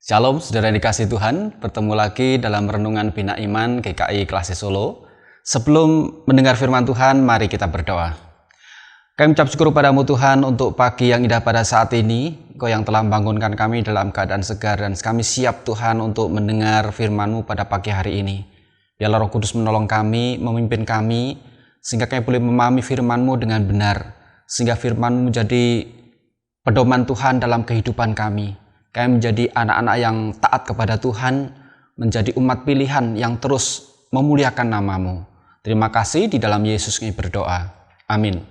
Shalom, saudara yang dikasih Tuhan. Bertemu lagi dalam Renungan Bina Iman GKI Klase Solo. Sebelum mendengar firman Tuhan, mari kita berdoa. Kami ucap syukur padamu Tuhan untuk pagi yang indah pada saat ini. Engkau yang telah membangunkan kami dalam keadaan segar dan kami siap Tuhan untuk mendengar firman-Mu pada pagi hari ini. Biarlah Roh Kudus menolong kami, memimpin kami, sehingga kami boleh memahami firman-Mu dengan benar. Sehingga firman-Mu menjadi pedoman Tuhan dalam kehidupan kami. Kami menjadi anak-anak yang taat kepada Tuhan, menjadi umat pilihan yang terus memuliakan nama-Mu. Terima kasih, di dalam Yesus kami berdoa. Amin.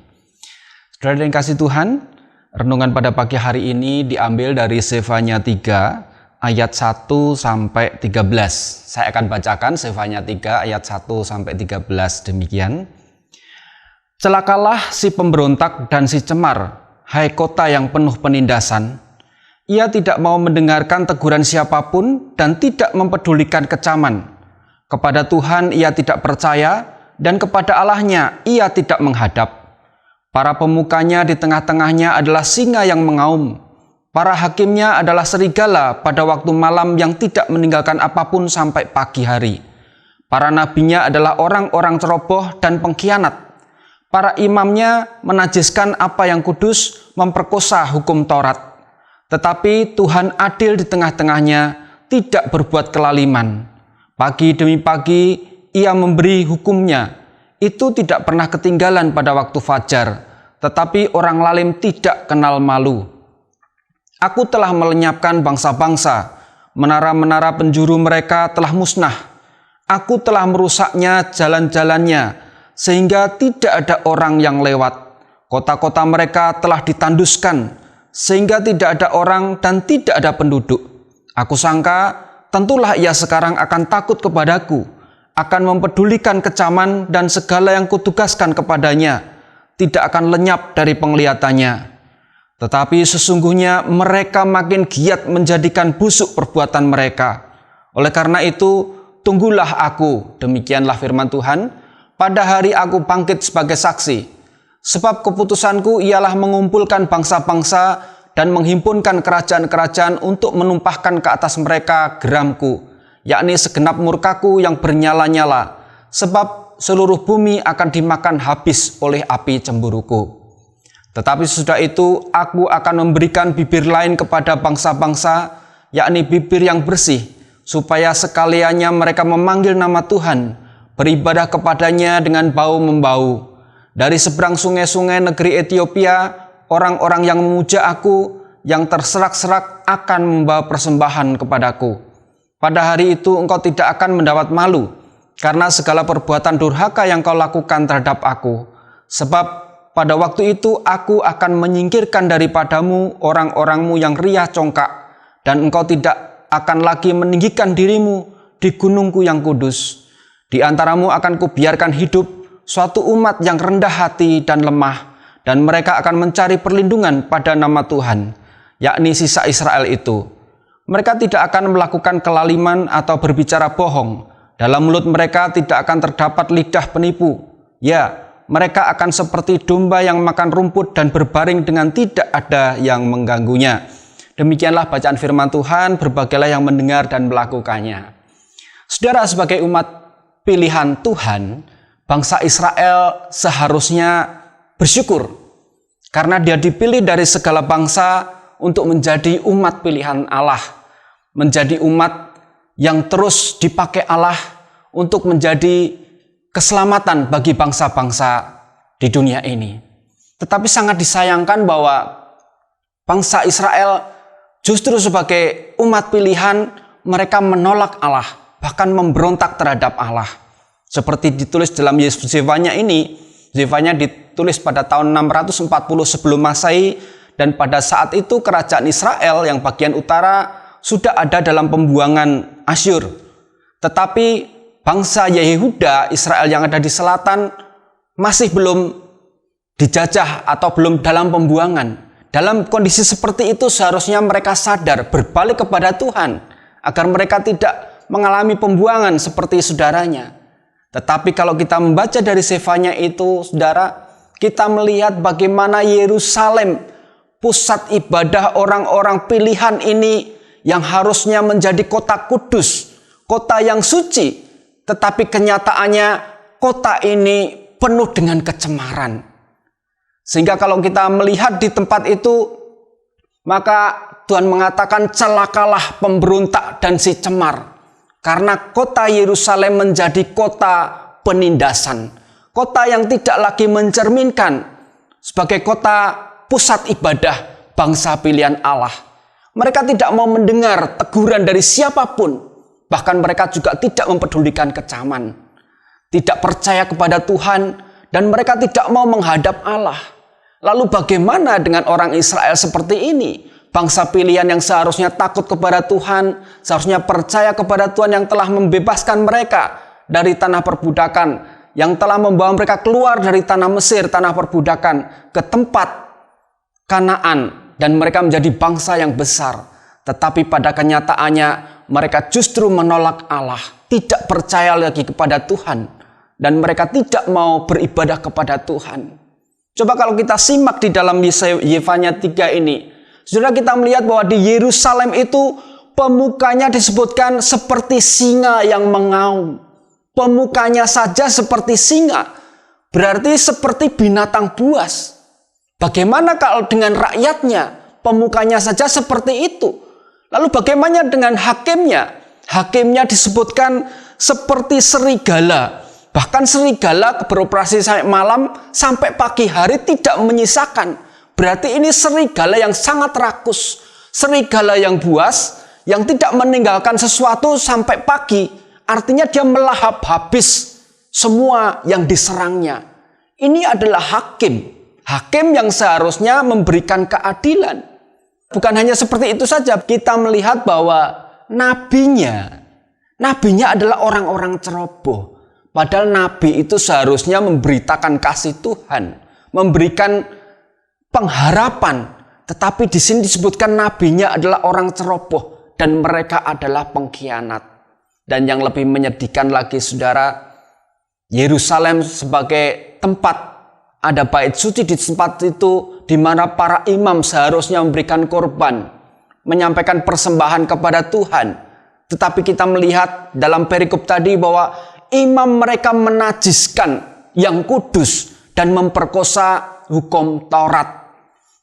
Saudara yang kasih Tuhan, renungan pada pagi hari ini diambil dari Zefanya 3 ayat 1 sampai 13. Saya akan bacakan Zefanya 3 ayat 1 sampai 13 demikian. Celakalah si pemberontak dan si cemar, hai kota yang penuh penindasan. Ia tidak mau mendengarkan teguran siapapun dan tidak mempedulikan kecaman. Kepada Tuhan ia tidak percaya dan kepada Allahnya ia tidak menghadap. Para pemukanya di tengah-tengahnya adalah singa yang mengaum. Para hakimnya adalah serigala pada waktu malam yang tidak meninggalkan apapun sampai pagi hari. Para nabinya adalah orang-orang ceroboh dan pengkhianat. Para imamnya menajiskan apa yang kudus, memperkosa hukum Taurat. Tetapi Tuhan adil di tengah-tengahnya, tidak berbuat kelaliman. Pagi demi pagi ia memberi hukumnya. Itu tidak pernah ketinggalan pada waktu fajar. Tetapi orang lalim tidak kenal malu. Aku telah melenyapkan bangsa-bangsa. Menara-menara penjuru mereka telah musnah. Aku telah merusaknya jalan-jalannya, sehingga tidak ada orang yang lewat. Kota-kota mereka telah ditanduskan, sehingga tidak ada orang dan tidak ada penduduk. Aku sangka tentulah ia sekarang akan takut kepadaku, akan mempedulikan kecaman dan segala yang kutugaskan kepadanya, tidak akan lenyap dari penglihatannya. Tetapi sesungguhnya mereka makin giat menjadikan busuk perbuatan mereka. Oleh karena itu, tunggulah aku, demikianlah firman Tuhan, pada hari aku bangkit sebagai saksi. Sebab keputusanku ialah mengumpulkan bangsa-bangsa dan menghimpunkan kerajaan-kerajaan untuk menumpahkan ke atas mereka geramku, yakni segenap murkaku yang bernyala-nyala, sebab seluruh bumi akan dimakan habis oleh api cemburuku. Tetapi sesudah itu aku akan memberikan bibir lain kepada bangsa-bangsa, yakni bibir yang bersih, supaya sekaliannya mereka memanggil nama Tuhan, beribadah kepadanya dengan bau-membau. Dari seberang sungai-sungai negeri Ethiopia, orang-orang yang memuja aku, yang terserak-serak akan membawa persembahan kepadaku. Pada hari itu engkau tidak akan mendapat malu, karena segala perbuatan durhaka yang kau lakukan terhadap aku. Sebab pada waktu itu aku akan menyingkirkan daripadamu orang-orangmu yang riah congkak, dan engkau tidak akan lagi meninggikan dirimu di gunungku yang kudus. Di antaramu akan kubiarkan hidup suatu umat yang rendah hati dan lemah, dan mereka akan mencari perlindungan pada nama Tuhan, yakni sisa Israel itu. Mereka tidak akan melakukan kelaliman atau berbicara bohong. Dalam mulut mereka tidak akan terdapat lidah penipu. Ya, mereka akan seperti domba yang makan rumput dan berbaring dengan tidak ada yang mengganggunya. Demikianlah bacaan firman Tuhan, berbagailah yang mendengar dan melakukannya. Saudara, sebagai umat pilihan Tuhan, bangsa Israel seharusnya bersyukur karena dia dipilih dari segala bangsa untuk menjadi umat pilihan Allah, menjadi umat yang terus dipakai Allah untuk menjadi keselamatan bagi bangsa-bangsa di dunia ini. Tetapi sangat disayangkan bahwa bangsa Israel justru sebagai umat pilihan mereka menolak Allah, bahkan memberontak terhadap Allah. Seperti ditulis dalam Zefanya ini, Zefanya ditulis pada tahun 640 sebelum Masehi, dan pada saat itu kerajaan Israel yang bagian utara sudah ada dalam pembuangan Asyur. Tetapi bangsa Yehuda, Israel yang ada di selatan, masih belum dijajah atau belum dalam pembuangan. Dalam kondisi seperti itu seharusnya mereka sadar, berbalik kepada Tuhan, agar mereka tidak mengalami pembuangan seperti saudaranya. Tetapi kalau kita membaca dari Zefanya itu, saudara, kita melihat bagaimana Yerusalem, pusat ibadah orang-orang pilihan ini yang harusnya menjadi kota kudus, kota yang suci, tetapi kenyataannya kota ini penuh dengan kecemaran. Sehingga kalau kita melihat di tempat itu, maka Tuhan mengatakan celakalah pemberontak dan si cemar. Karena kota Yerusalem menjadi kota penindasan. Kota yang tidak lagi mencerminkan sebagai kota pusat ibadah bangsa pilihan Allah. Mereka tidak mau mendengar teguran dari siapapun. Bahkan mereka juga tidak mempedulikan kecaman. Tidak percaya kepada Tuhan dan mereka tidak mau menghadap Allah. Lalu bagaimana dengan orang Israel seperti ini? Bangsa pilihan yang seharusnya takut kepada Tuhan, seharusnya percaya kepada Tuhan yang telah membebaskan mereka dari tanah perbudakan, yang telah membawa mereka keluar dari tanah Mesir, tanah perbudakan, ke tempat Kanaan, dan mereka menjadi bangsa yang besar. Tetapi pada kenyataannya mereka justru menolak Allah, tidak percaya lagi kepada Tuhan, dan mereka tidak mau beribadah kepada Tuhan. Coba kalau kita simak di dalam Yefanya 3 ini, saudara, kita melihat bahwa di Yerusalem itu pemukanya disebutkan seperti singa yang mengaum. Pemukanya saja seperti singa, berarti seperti binatang buas. Bagaimana kalau dengan rakyatnya, pemukanya saja seperti itu? Lalu bagaimana dengan hakimnya? Hakimnya disebutkan seperti serigala. Bahkan serigala beroperasi sampai malam, sampai pagi hari tidak menyisakan. Berarti ini serigala yang sangat rakus. Serigala yang buas, yang tidak meninggalkan sesuatu sampai pagi. Artinya dia melahap habis semua yang diserangnya. Ini adalah hakim. Hakim yang seharusnya memberikan keadilan. Bukan hanya seperti itu saja. Kita melihat bahwa nabinya adalah orang-orang ceroboh. Padahal nabi itu seharusnya memberitakan kasih Tuhan, memberikan pengharapan. Tetapi di sini disebutkan nabinya adalah orang ceroboh dan mereka adalah pengkhianat. Dan yang lebih menyedihkan lagi, saudara, Yerusalem sebagai tempat, ada bait suci di tempat itu di mana para imam seharusnya memberikan korban, menyampaikan persembahan kepada Tuhan. Tetapi kita melihat dalam perikop tadi bahwa imam mereka menajiskan yang kudus dan memperkosa hukum Taurat.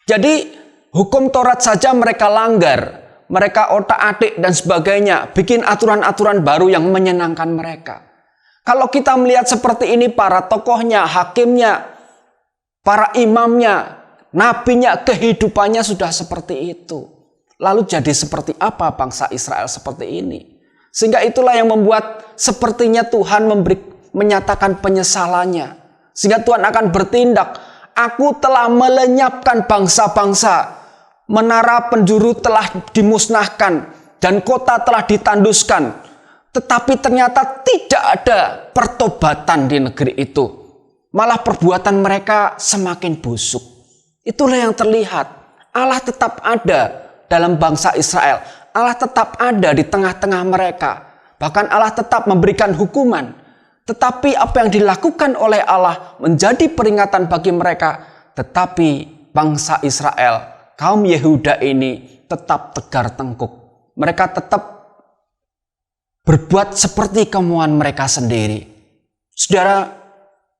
Jadi hukum Taurat saja mereka langgar, mereka otak-atik dan sebagainya, bikin aturan-aturan baru yang menyenangkan mereka. Kalau kita melihat seperti ini, para tokohnya, hakimnya, para imamnya, nabinya, kehidupannya sudah seperti itu. Lalu jadi seperti apa bangsa Israel seperti ini? Sehingga itulah yang membuat sepertinya Tuhan menyatakan penyesalannya. Sehingga Tuhan akan bertindak. Aku telah melenyapkan bangsa-bangsa. Menara penjuru telah dimusnahkan. Dan kota telah ditanduskan. Tetapi ternyata tidak ada pertobatan di negeri itu. Malah perbuatan mereka semakin busuk. Itulah yang terlihat. Allah tetap ada dalam bangsa Israel. Allah tetap ada di tengah-tengah mereka. Bahkan Allah tetap memberikan hukuman. Tetapi apa yang dilakukan oleh Allah menjadi peringatan bagi mereka. Tetapi bangsa Israel, kaum Yehuda ini tetap tegar tengkuk. Mereka tetap berbuat seperti kemauan mereka sendiri. Saudara,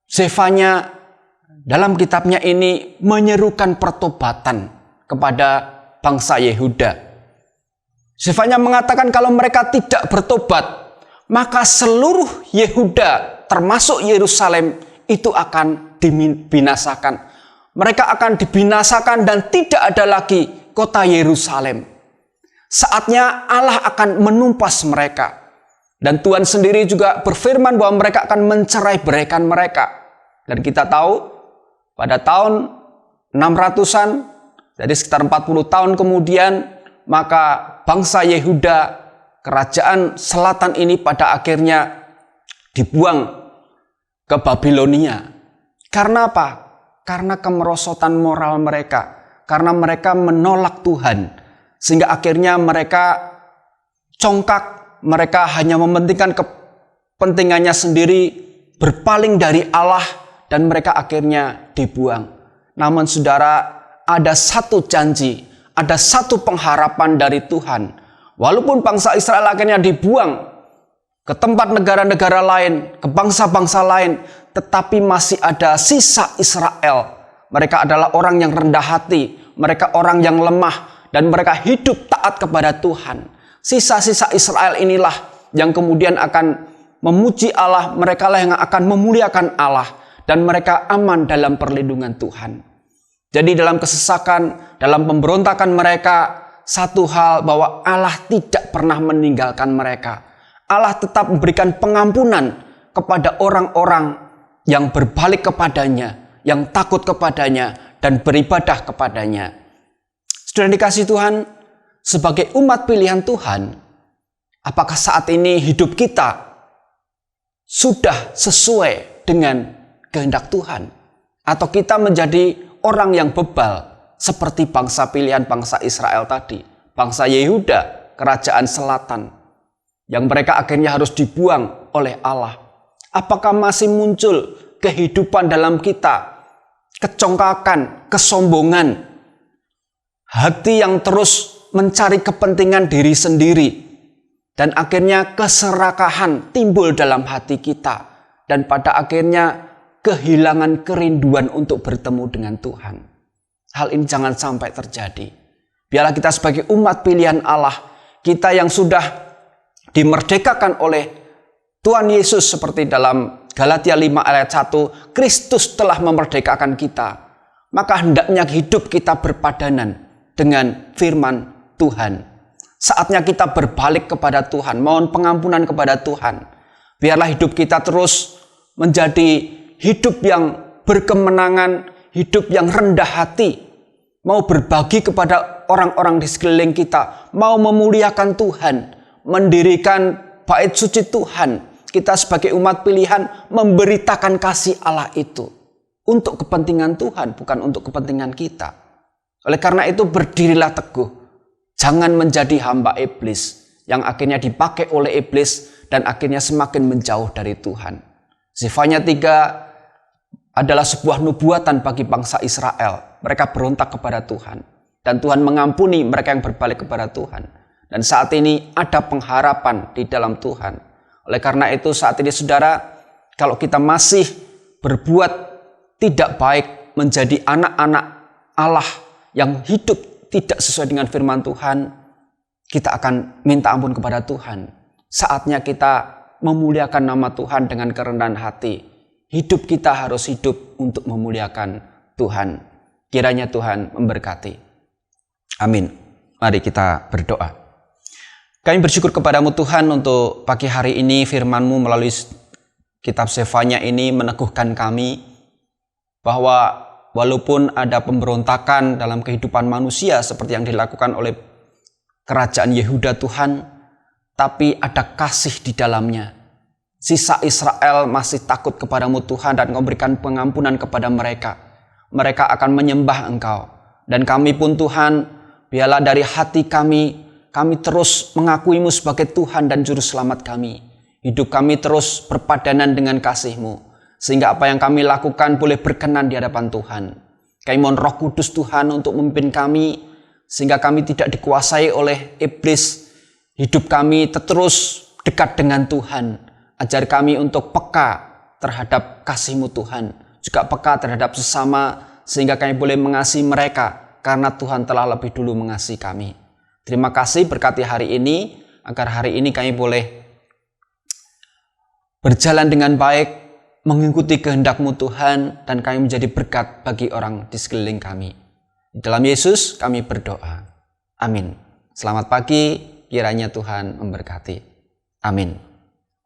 Zefanya dalam kitabnya ini menyerukan pertobatan kepada bangsa Yehuda. Zefanya mengatakan kalau mereka tidak bertobat, maka seluruh Yehuda termasuk Yerusalem itu akan dibinasakan. Mereka akan dibinasakan dan tidak ada lagi kota Yerusalem. Saatnya Allah akan menumpas mereka. Dan Tuhan sendiri juga berfirman bahwa mereka akan mencerai-beraikan mereka. Dan kita tahu pada tahun 600-an, jadi sekitar 40 tahun kemudian, maka bangsa Yehuda, kerajaan selatan ini pada akhirnya dibuang ke Babilonia. Karena apa? Karena kemerosotan moral mereka. Karena mereka menolak Tuhan. Sehingga akhirnya mereka congkak. Mereka hanya mementingkan kepentingannya sendiri, berpaling dari Allah, dan mereka akhirnya dibuang. Namun saudara, ada satu janji, ada satu pengharapan dari Tuhan, Walaupun bangsa Israel akhirnya dibuang ke tempat negara-negara lain, ke bangsa-bangsa lain, tetapi masih ada sisa Israel. Mereka adalah orang yang rendah hati, mereka orang yang lemah, dan mereka hidup taat kepada Tuhan. Sisa-sisa Israel inilah yang kemudian akan memuji Allah, mereka lah yang akan memuliakan Allah, dan mereka aman dalam perlindungan Tuhan. Jadi dalam kesesakan, dalam pemberontakan mereka, satu hal bahwa Allah tidak pernah meninggalkan mereka. Allah tetap memberikan pengampunan kepada orang-orang yang berbalik kepadanya, yang takut kepadanya, dan beribadah kepadanya. Saudara dikasihi Tuhan, sebagai umat pilihan Tuhan, apakah saat ini hidup kita sudah sesuai dengan kehendak Tuhan? Atau kita menjadi orang yang bebal seperti bangsa pilihan bangsa Israel tadi, bangsa Yehuda, kerajaan selatan, yang mereka akhirnya harus dibuang oleh Allah? Apakah masih muncul kehidupan dalam kita, kecongkakan, kesombongan, hati yang terus mencari kepentingan diri sendiri, dan akhirnya keserakahan timbul dalam hati kita, dan pada akhirnya kehilangan kerinduan untuk bertemu dengan Tuhan? Hal ini jangan sampai terjadi. Biarlah kita sebagai umat pilihan Allah, kita yang sudah dimerdekakan oleh Tuhan Yesus, seperti dalam Galatia 5 ayat 1, Kristus telah memerdekakan kita. Maka hendaknya hidup kita berpadanan dengan firman Tuhan. Saatnya kita berbalik kepada Tuhan, mohon pengampunan kepada Tuhan. Biarlah hidup kita terus menjadi hidup yang berkemenangan, hidup yang rendah hati, mau berbagi kepada orang-orang di sekeliling kita, mau memuliakan Tuhan, mendirikan bait suci Tuhan. Kita sebagai umat pilihan memberitakan kasih Allah itu untuk kepentingan Tuhan, bukan untuk kepentingan kita. Oleh karena itu berdirilah teguh. Jangan menjadi hamba iblis yang akhirnya dipakai oleh iblis dan akhirnya semakin menjauh dari Tuhan. Sifanya 3 adalah sebuah nubuatan bagi bangsa Israel. Mereka berontak kepada Tuhan, dan Tuhan mengampuni mereka yang berbalik kepada Tuhan. Dan saat ini ada pengharapan di dalam Tuhan. Oleh karena itu saat ini saudara, kalau kita masih berbuat tidak baik, menjadi anak-anak Allah yang hidup tidak sesuai dengan firman Tuhan, kita akan minta ampun kepada Tuhan. Saatnya kita memuliakan nama Tuhan dengan kerendahan hati. Hidup kita harus hidup untuk memuliakan Tuhan. Kiranya Tuhan memberkati. Amin. Mari kita berdoa. Kami bersyukur kepadamu Tuhan untuk pagi hari ini, firman-Mu melalui kitab Sefanya ini meneguhkan kami bahwa walaupun ada pemberontakan dalam kehidupan manusia seperti yang dilakukan oleh kerajaan Yehuda Tuhan, tapi ada kasih di dalamnya. Sisa Israel masih takut kepadamu Tuhan dan memberikan pengampunan kepada mereka. Mereka akan menyembah Engkau. Dan kami pun Tuhan, biarlah dari hati kami terus mengakuimu sebagai Tuhan dan Juru Selamat kami. Hidup kami terus berpadanan dengan kasih-Mu, sehingga apa yang kami lakukan boleh berkenan di hadapan Tuhan. Kami mohon Roh Kudus Tuhan untuk memimpin kami, sehingga kami tidak dikuasai oleh iblis. Hidup kami terus dekat dengan Tuhan. Ajar kami untuk peka terhadap kasih-Mu Tuhan, juga peka terhadap sesama, sehingga kami boleh mengasihi mereka, karena Tuhan telah lebih dulu mengasihi kami. Terima kasih, berkati hari ini, agar hari ini kami boleh berjalan dengan baik, mengikuti kehendak-Mu Tuhan, dan kami menjadi berkat bagi orang di sekeliling kami. Di dalam Yesus kami berdoa. Amin. Selamat pagi, kiranya Tuhan memberkati. Amin.